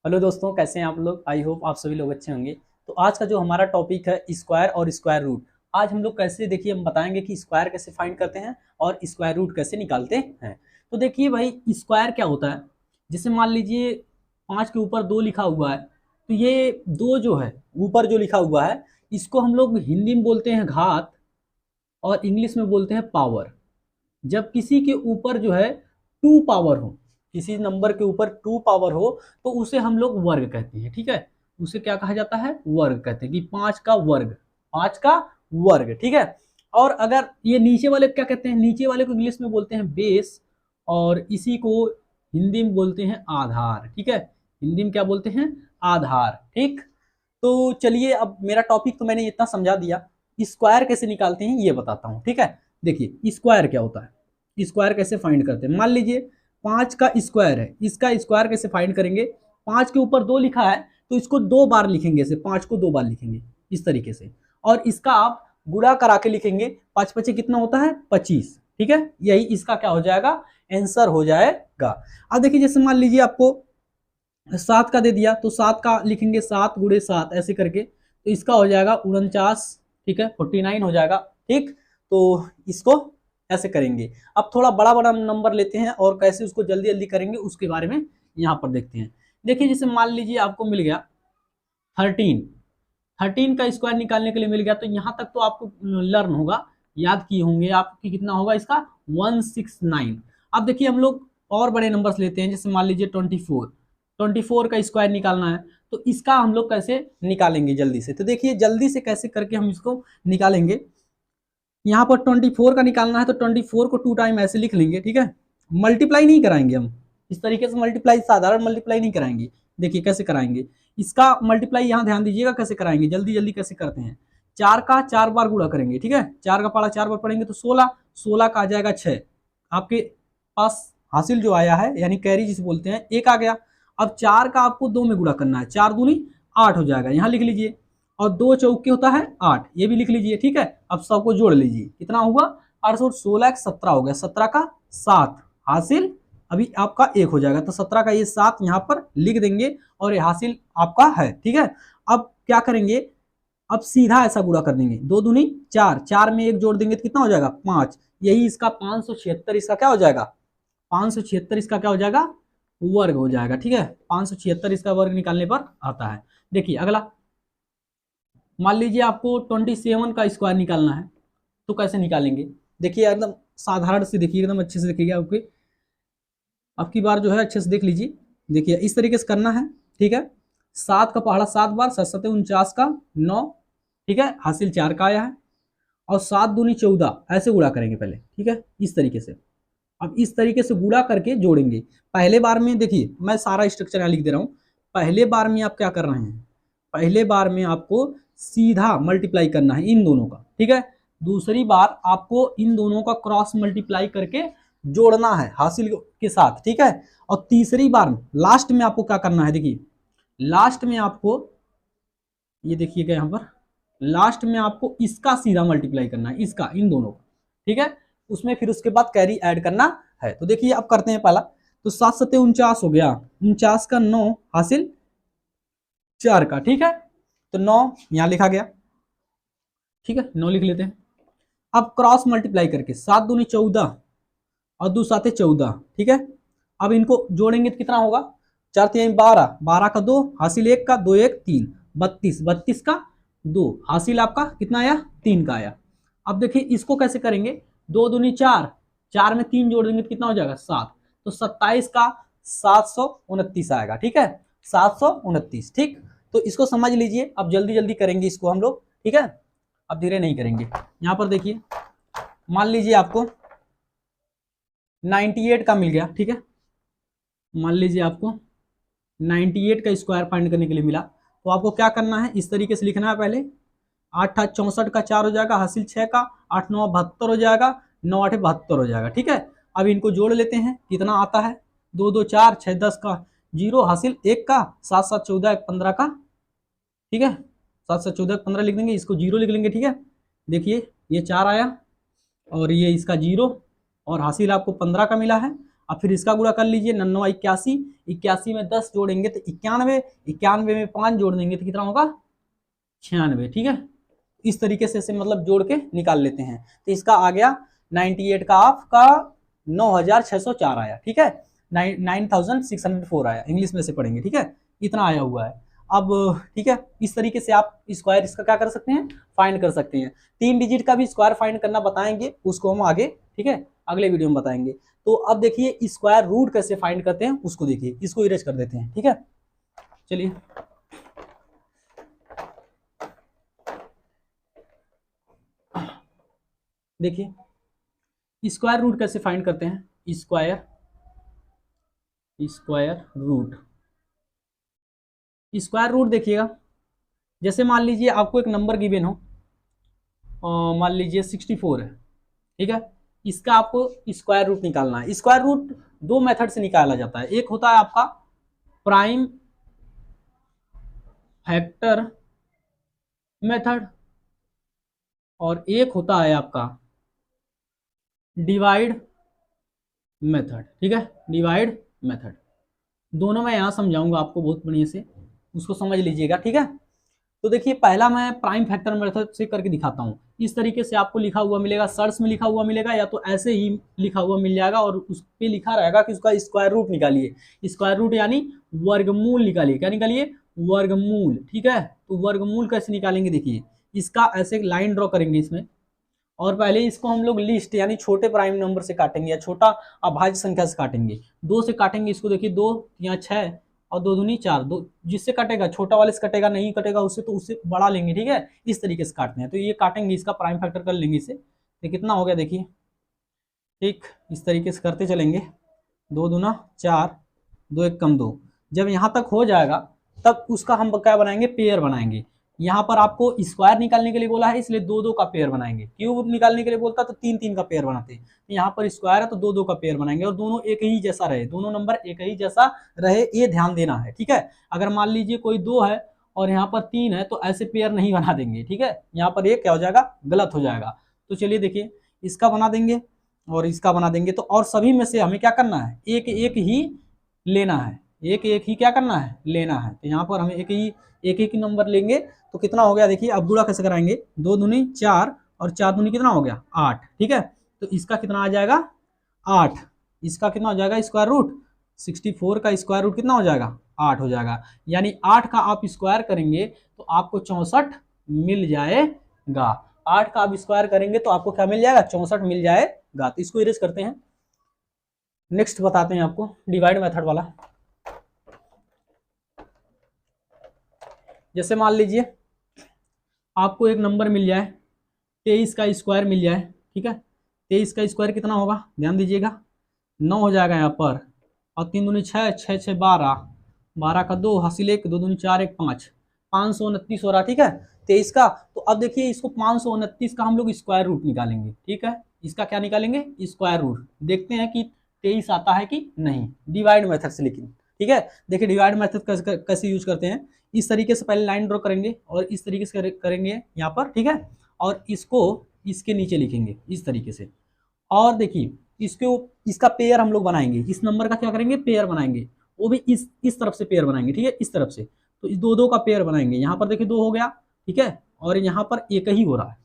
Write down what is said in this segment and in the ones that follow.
Hello दोस्तों, कैसे हैं आप लोग। आई होप आप सभी लोग अच्छे होंगे। तो आज का जो हमारा टॉपिक है स्क्वायर और स्क्वायर रूट। आज हम लोग कैसे, देखिए हम बताएंगे कि स्क्वायर कैसे फाइंड करते हैं और स्क्वायर रूट कैसे निकालते हैं। तो देखिए भाई, स्क्वायर क्या होता है। जैसे मान लीजिए 5 के ऊपर 2 लिखा हुआ है, तो ये 2 जो है ऊपर जो लिखा हुआ है, इसको हम लोग हिंदी में बोलते हैं घात और इंग्लिश में बोलते हैं पावर। जब किसी के ऊपर जो है 2 पावर हो, किसी नंबर के ऊपर 2 पावर हो, तो उसे हम लोग वर्ग कहते हैं। ठीक है, उसे क्या कहा जाता है, वर्ग कहते हैं कि 5 का वर्ग, 5 का वर्ग। ठीक है। और अगर ये नीचे वाले क्या कहते हैं, नीचे वाले को इंग्लिश में बोलते हैं बेस, और इसी को हिंदी में बोलते हैं आधार। ठीक है, हिंदी में क्या बोलते हैं, आधार। ठीक। तो चलिए, अब मेरा टॉपिक तो मैंने इतना समझा दिया, स्क्वायर कैसे निकालते हैं ये बताता हूँ। ठीक है, देखिए स्क्वायर क्या होता है, स्क्वायर कैसे फाइंड करते हैं। मान लीजिए 5 का स्क्वायर है, इसका स्क्वायर कैसे फाइंड करेंगे। 5 के ऊपर 2 लिखा है, तो इसको 2 बार लिखेंगे, इसे 5 को 2 बार लिखेंगे इस तरीके से, और इसका आप गुणा करा के लिखेंगे। 5 पचे कितना होता है, 25। ठीक है, यही इसका क्या हो जाएगा, आंसर हो जाएगा। अब देखिए, जैसे मान लीजिए आपको 7 का दे दिया, तो 7 का लिखेंगे 7 गुणे 7 ऐसे करके, तो इसका हो जाएगा 49। ठीक है, 49 हो जाएगा। ठीक। तो इसको ऐसे करेंगे। अब थोड़ा बड़ा बड़ा नंबर लेते हैं और कैसे उसको जल्दी जल्दी करेंगे उसके बारे में यहाँ पर देखते हैं। देखिए, जैसे मान लीजिए आपको मिल गया 13, 13 का स्क्वायर निकालने के लिए मिल गया, तो यहाँ तक तो आपको लर्न होगा, याद किए होंगे आप कि कितना होगा इसका, 169। अब देखिए हम लोग और बड़े नंबर्स लेते हैं, जैसे मान लीजिए 24, 24 का स्क्वायर निकालना है, तो इसका हम लोग कैसे निकालेंगे जल्दी से। तो देखिए जल्दी से कैसे करके हम इसको निकालेंगे। यहाँ पर 24 का निकालना है, तो 24 को 2 टाइम ऐसे लिख लेंगे। ठीक है, मल्टीप्लाई नहीं कराएंगे हम इस तरीके से, मल्टीप्लाई साधारण मल्टीप्लाई नहीं कराएंगे। देखिए कैसे कराएंगे इसका मल्टीप्लाई, यहाँ ध्यान दीजिएगा कैसे कराएंगे, जल्दी जल्दी कैसे करते हैं। 4 का 4 बार गुणा करेंगे। ठीक है, 4 का पारा 4 बार पढ़ेंगे तो 16, 16 का आ जाएगा 6। आपके पास हासिल जो आया है, यानी कैरी जिसे बोलते हैं, एक आ गया। अब 4 का आपको 2 में गुणा करना है, 4 दूनी 8 हो जाएगा, यहाँ लिख लीजिए। और 2 चौके होता है 8, ये भी लिख लीजिए। ठीक है, अब सबको जोड़ लीजिए, कितना हुआ 8, 16 17 हो गया, 17 का 7 हासिल अभी आपका 1 हो जाएगा, तो 17 का ये 7 यहाँ पर लिख देंगे और ये हासिल आपका है। ठीक है, अब क्या करेंगे, अब सीधा ऐसा गुणा कर देंगे, 2 दूनी 4, 4 में 1 जोड़ देंगे तो कितना हो जाएगा 5, यही इसका 576 इसका क्या हो जाएगा, 576 इसका क्या हो जाएगा, वर्ग हो जाएगा। ठीक है, 576 इसका वर्ग निकालने पर आता है। देखिए अगला, मान लीजिए आपको 27 का स्क्वायर निकालना है, तो कैसे निकालेंगे। देखिए एकदम साधारण से, देखिए एकदम अच्छे से देखिएगा, आपकी आपकी बार जो है अच्छे से देख लीजिए। देखिए इस तरीके से करना है। ठीक है, 7 का पहाड़ा 7 बार, 7 7 49 का 9। ठीक है, हासिल 4 का आया है, और 7 दूनी 14 ऐसे गुणा करेंगे पहले। ठीक है, इस तरीके से। अब इस तरीके से गुणा करके जोड़ेंगे। पहले बार में देखिए, मैं सारा स्ट्रक्चर यहाँ लिख दे रहा हूँ। पहले बार में आप क्या कर रहे हैं, पहले बार में आपको सीधा मल्टीप्लाई करना है इन दोनों का। ठीक है, दूसरी बार आपको इन दोनों का क्रॉस मल्टीप्लाई करके जोड़ना है हासिल के साथ। ठीक है, और तीसरी बार लास्ट में आपको क्या करना है, देखिए लास्ट में आपको, ये देखिएगा यहाँ पर, लास्ट में आपको इसका सीधा मल्टीप्लाई करना है, इसका, इन दोनों का। ठीक है, उसमें फिर उसके बाद कैरी ऐड करना है। तो देखिए अब करते हैं पहला, तो 7 7 49 हो गया, 49 का 9 हासिल 4 का। ठीक है, तो 9 यहाँ लिखा गया। ठीक है, 9 लिख लेते हैं। अब क्रॉस मल्टीप्लाई करके 7 दूनी 14 और 2 साते 14। ठीक है, अब इनको जोड़ेंगे तो कितना होगा, 4 3 12, 12 का 2 हासिल 1 का, 2 1 3, 32, 32 का 2 हासिल आपका कितना आया, 3 का आया। अब देखिए इसको कैसे करेंगे, 2 दूनी 4, 4 में 3 जोड़ देंगे तो कितना हो जाएगा 7, तो 27 का 729 आएगा। ठीक है, 729। ठीक, तो इसको समझ लीजिए। अब जल्दी जल्दी करेंगे इसको हम लोग। ठीक है, अब धीरे नहीं करेंगे। यहाँ पर देखिए, मान लीजिए आपको 98 का मिल गया। ठीक है, मान लीजिए आपको 98 का स्क्वायर फाइंड करने के लिए मिला, तो आपको क्या करना है, इस तरीके से लिखना है। पहले 8 8 64 का 4 हो जाएगा, हासिल 6 का, 8 9 72 हो जाएगा, 9 8 72 हो जाएगा। ठीक है, अब इनको जोड़ लेते हैं, कितना आता है, 2 2 4 6 10 का 0 हासिल 1 का, 7 7 14 1 15 का। ठीक है, 7 7 14 15 लिख देंगे, इसको 0 लिख लेंगे। ठीक है, देखिए ये 4 आया और ये इसका 0, और हासिल आपको 15 का मिला है। अब फिर इसका गुणा कर लीजिए, 99 81, 81 में 10 जोड़ेंगे तो 91, 91 में 5 जोड़ देंगे तो कितना होगा 96, ठीक है। इस तरीके से इसे मतलब जोड़ के निकाल लेते हैं। तो इसका आ गया 98 का आपका 9604 आया, ठीक है, 9604 आया, इंग्लिश में से पढ़ेंगे, ठीक है, इतना आया हुआ है। अब ठीक है, इस तरीके से आप स्क्वायर इसका क्या कर सकते हैं, फाइंड कर सकते हैं। 3 डिजिट का भी स्क्वायर फाइंड करना बताएंगे, उसको हम आगे, ठीक है, अगले वीडियो में बताएंगे। तो अब देखिए स्क्वायर रूट कैसे फाइंड करते हैं उसको देखिए, इसको इरेज कर देते हैं, ठीक है। चलिए देखिए स्क्वायर रूट कैसे फाइंड करते हैं, स्क्वायर रूट। स्क्वायर रूट देखिएगा, जैसे मान लीजिए आपको एक नंबर गिवन हो, मान लीजिए 64 है, ठीक है, इसका आपको स्क्वायर रूट निकालना है। स्क्वायर रूट दो मेथड से निकाला जाता है, एक होता है आपका प्राइम फैक्टर मेथड और एक होता है आपका डिवाइड मेथड, ठीक है, डिवाइड मेथड। दोनों मैं यहां समझाऊंगा आपको बहुत बढ़िया से, उसको समझ लीजिएगा, ठीक है। तो देखिए पहला मैं प्राइम फैक्टर मेथड से करके दिखाता हूँ। इस तरीके से आपको लिखा हुआ मिलेगा, सर्च में लिखा हुआ मिलेगा, या तो ऐसे ही लिखा हुआ मिल जाएगा और उस पर लिखा रहेगा कि उसका स्क्वायर रूट निकालिए। स्क्वायर रूट यानी वर्गमूल निकालिए, क्या निकालिए, वर्गमूल, ठीक है। तो वर्गमूल कैसे निकालेंगे, देखिए इसका ऐसे लाइन ड्रॉ करेंगे इसमें, और पहले इसको हम लोग लिस्ट यानी छोटे प्राइम नंबर से काटेंगे या छोटा अभाज्य संख्या से काटेंगे। 2 से काटेंगे इसको, देखिए 2 यहाँ 6 और 2 दूनी 4, 2 जिससे कटेगा छोटा वाले से कटेगा, नहीं कटेगा उससे तो उससे बड़ा लेंगे, ठीक है, इस तरीके से काटते हैं। तो ये काटेंगे, इसका प्राइम फैक्टर कर लेंगे इसे, तो कितना हो गया देखिए, ठीक इस तरीके से करते चलेंगे, 2 दूना 4, 2 एक कम 2। जब यहाँ तक हो जाएगा तब उसका हम क्या बनाएंगे, पेयर बनाएंगे। यहाँ पर आपको स्क्वायर निकालने के लिए बोला है, इसलिए 2 2 का पेयर बनाएंगे। क्यूब निकालने के लिए बोलता तो 3 3 का पेयर बनाते हैं, तो यहाँ पर स्क्वायर है तो 2 2 का पेयर बनाएंगे, और दोनों एक ही जैसा रहे, दोनों नंबर एक ही जैसा रहे, ये ध्यान देना है, ठीक है। अगर मान लीजिए कोई 2 है और यहाँ पर 3 है तो ऐसे पेयर नहीं बना देंगे, ठीक है, यहाँ पर ये क्या हो जाएगा, गलत हो जाएगा। तो चलिए देखिए इसका बना देंगे और इसका बना देंगे। तो और सभी में से हमें क्या करना है, एक एक ही लेना है, एक एक ही क्या करना है, लेना है। तो यहाँ पर हमें एक ही नंबर लेंगे। तो कितना हो गया देखिए, अब गुणा कैसे कराएंगे, 2 दूनी 4 और 4 दूनी कितना हो गया 8, ठीक है। तो इसका कितना आ जाएगा 8, इसका कितना हो जाएगा स्क्वायर रूट, 64 का स्क्वायर रूट कितना हो जाएगा 8 हो जाएगा। यानी 8 का आप स्क्वायर करेंगे तो आपको 64 मिल जाएगा। 8 का आप स्क्वायर करेंगे तो आपको क्या मिल जाएगा, 64 मिल जाएगा। तो इसको इरेज करते हैं। नेक्स्ट बताते हैं आपको डिवाइड मेथड वाला। जैसे मान लीजिए आपको एक नंबर मिल जाए, 23 का स्क्वायर मिल जाए, ठीक है। 23 का स्क्वायर कितना होगा, ध्यान दीजिएगा, 9 हो जाएगा यहाँ पर, और 3 दूनी 6, 6 6 12, 12 का 2 हासिल 1, 2 दूनी 4 1 5, 529 हो रहा, ठीक है 23 का। तो अब देखिए इसको 529 का हम लोग स्क्वायर रूट निकालेंगे, ठीक है। इसका क्या निकालेंगे, स्क्वायर रूट। देखते हैं कि 23 आता है कि नहीं, डिवाइड मेथड से, लेकिन ठीक है। देखिए डिवाइड मेथड कैसे यूज करते हैं, इस तरीके से पहले लाइन ड्रॉ करेंगे और इस तरीके से करेंगे यहाँ पर, ठीक है, और इसको इसके नीचे लिखेंगे इस तरीके से। और देखिए इसका पेयर हम लोग बनाएंगे, इस नंबर का क्या करेंगे, पेयर बनाएंगे, वो भी इस तरफ से पेयर बनाएंगे, ठीक है, इस तरफ से। तो इस 2 2 का पेयर बनाएंगे, यहाँ पर देखिए 2 हो गया, ठीक है, और यहाँ पर एक ही हो रहा है,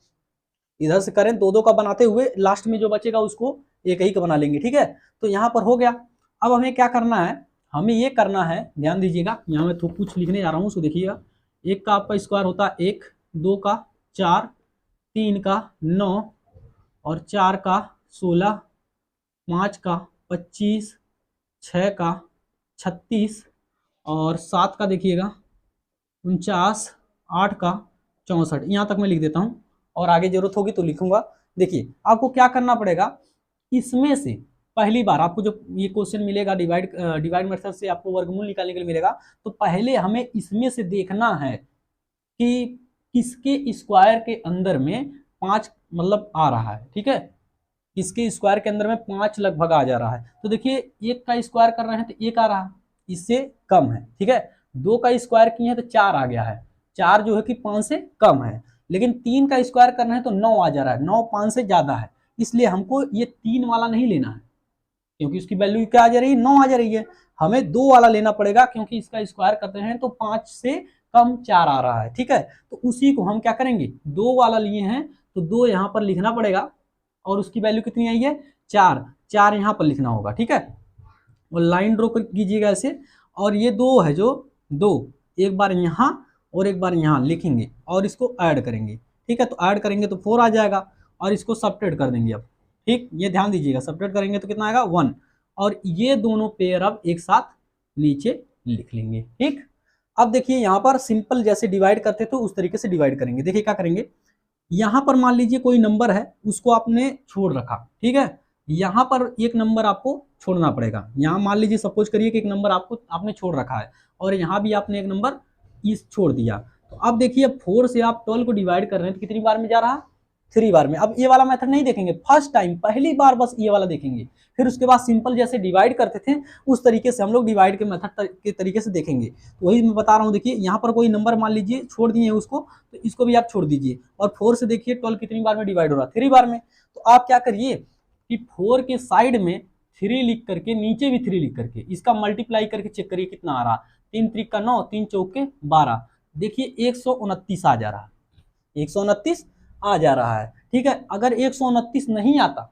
इधर से करें 2 2 का बनाते हुए लास्ट में जो बचेगा उसको एक ही का बना लेंगे, ठीक है। तो यहाँ पर हो गया। अब हमें क्या करना है, हमें ये करना है, ध्यान दीजिएगा, यहाँ मैं तो कुछ लिखने जा रहा हूँ, उसको देखिएगा। 1 का आपका स्क्वायर होता है 1, 2 का 4, 3 का 9 और 4 का 16, 5 का 25, 6 का 36 और 7 का देखिएगा 49, 8 का 64। यहाँ तक मैं लिख देता हूँ और आगे जरूरत होगी तो लिखूंगा। देखिए आपको क्या करना पड़ेगा, इसमें से पहली बार आपको जो ये क्वेश्चन मिलेगा डिवाइड मेथड से आपको वर्गमूल निकालने के लिए मिलेगा, तो पहले हमें इसमें से देखना है कि किसके स्क्वायर के अंदर में 5 मतलब आ रहा है, ठीक है, इसके स्क्वायर के अंदर में 5 लगभग आ जा रहा है। तो देखिए 1 का स्क्वायर कर रहे हैं तो 1 आ रहा है, इससे कम है, ठीक है। 2 का स्क्वायर किए हैं तो 4 आ गया है, 4 जो है कि 5 से कम है। लेकिन 3 का स्क्वायर कर रहे हैं तो 9 आ जा रहा है, 9 5 से ज्यादा है, इसलिए हमको ये 3 वाला नहीं लेना है, क्योंकि उसकी वैल्यू क्या आ जा रही है, 9 आ जा रही है। हमें 2 वाला लेना पड़ेगा क्योंकि इसका स्क्वायर करते हैं तो 5 से कम 4 आ रहा है, ठीक है। तो उसी को हम क्या करेंगे, 2 वाला लिए हैं तो 2 यहाँ पर लिखना पड़ेगा और उसकी वैल्यू कितनी आई है, 4, 4 यहाँ पर लिखना होगा, ठीक है। और लाइन ड्रॉ कीजिएगा ऐसे, और ये 2 है जो 2 एक बार यहाँ और एक बार यहाँ लिखेंगे और इसको ऐड करेंगे, ठीक है। तो ऐड करेंगे तो 4 आ जाएगा और इसको सब्ट्रैक्ट कर देंगे अब, ठीक। ये ध्यान दीजिएगा, सब्ट्रैक्ट करेंगे तो कितना आएगा, 1। और ये दोनों पेयर अब एक साथ नीचे लिख लेंगे, ठीक। अब देखिए यहाँ पर सिंपल जैसे डिवाइड करते थे उस तरीके से डिवाइड करेंगे। देखिए क्या करेंगे, यहाँ पर मान लीजिए कोई नंबर है उसको आपने छोड़ रखा, ठीक है। यहाँ पर एक नंबर आपको छोड़ना पड़ेगा। यहाँ मान लीजिए सपोज करिए कि एक नंबर आपने छोड़ रखा है और यहाँ भी आपने एक नंबर इस छोड़ दिया। तो अब देखिए 4 से आप 12 को डिवाइड कर रहे हैं तो कितनी बार में जा रहा, 3 बार में। अब ये वाला मेथड नहीं देखेंगे, फर्स्ट टाइम पहली बार बस ये वाला देखेंगे, फिर उसके बाद सिंपल जैसे डिवाइड करते थे उस तरीके से हम लोग डिवाइड के मेथड के तरीके से देखेंगे। तो वही मैं बता रहा हूँ। देखिए यहाँ पर कोई नंबर मान लीजिए छोड़ दिए हैं उसको, तो इसको भी आप छोड़ दीजिए। और 4 से देखिए 12 कितनी बार में डिवाइड हो रहा है, 3 बार में। तो आप क्या करिए कि 4 के साइड में 3 लिख करके नीचे भी 3 लिख करके इसका मल्टीप्लाई करके चेक करिए कितना आ रहा, 3 3 का 9, 3 चौके 12। देखिए 129 आ जा रहा है, 129 आ जा रहा है, ठीक है। अगर 129 नहीं आता,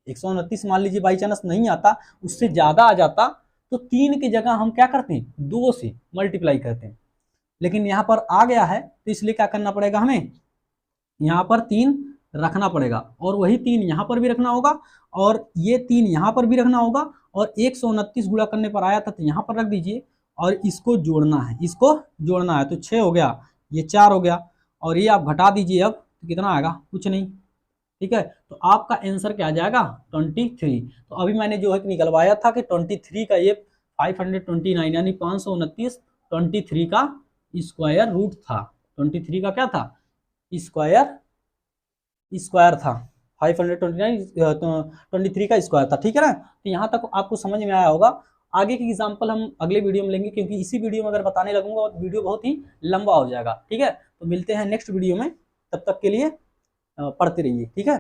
129 मान लीजिए बाई चांस नहीं आता, उससे ज्यादा आ जाता, तो 3 की जगह हम क्या करते हैं, 2 से मल्टीप्लाई करते हैं। लेकिन यहाँ पर आ गया है तो इसलिए क्या करना पड़ेगा, हमें यहाँ पर 3 रखना पड़ेगा और वही 3 यहाँ पर भी रखना होगा और ये 3 यहाँ पर भी रखना होगा। और 129 गुणा करने पर आया था तो यहाँ पर रख दीजिए और इसको जोड़ना है, इसको जोड़ना है। तो 6 हो गया, ये 4 हो गया और ये आप घटा दीजिए। अब तो कितना आएगा, कुछ नहीं, ठीक है। तो आपका आंसर क्या आ जाएगा, 23। तो अभी मैंने जो है निकलवाया था कि 23 का ये 529 यानी 529 23 का स्क्वायर रूट था। 23 का क्या था, स्क्वायर था, 523 का स्क्वायर था, ठीक है ना। तो यहाँ तक आपको समझ में आया होगा। आगे की एग्जाम्पल हम अगले वीडियो में लेंगे क्योंकि इसी वीडियो में अगर बताने लगूंगा और वीडियो बहुत ही लंबा हो जाएगा, ठीक है। तो मिलते हैं नेक्स्ट वीडियो में, तब तक के लिए पढ़ते रहिए, ठीक है।